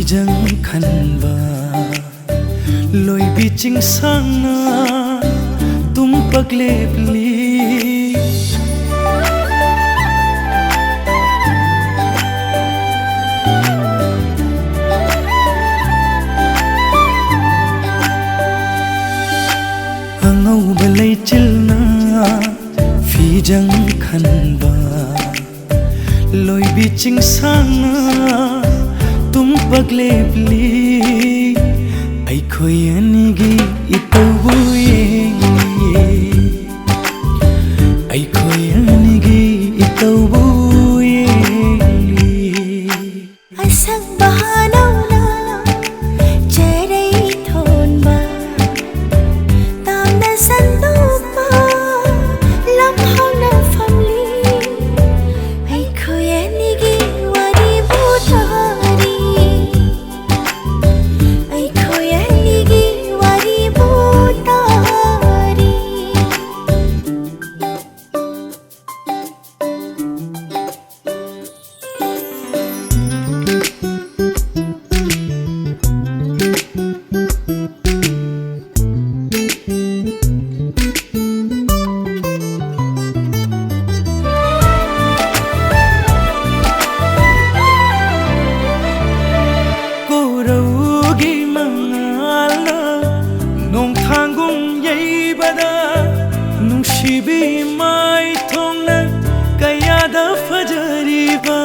jang khanba loi bi ching sang na tum pagle pli Angouba leichil na phi jang khanba loi bi ching sang na tum pagle pli ai khoi ani gi itawu ye ai khoi ani gi itawu ye asang bahanaw na cherai thon ba tam na sandu pa lam hau na family ai khoi ani gi wari butari ai khoi ani gi wari butari Nungsibi mai thongna kayada fajariba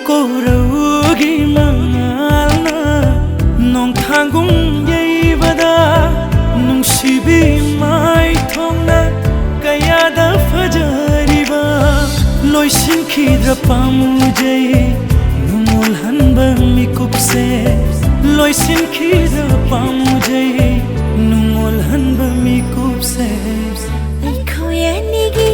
Koraugi mangalna nong thanggung yaibada Nungsibi mai thongna kayada fajariba Loisin khidra pamujai numol hanba mikupse Loisin khidra pamujai numol hanba mikupse ai khoi ani gi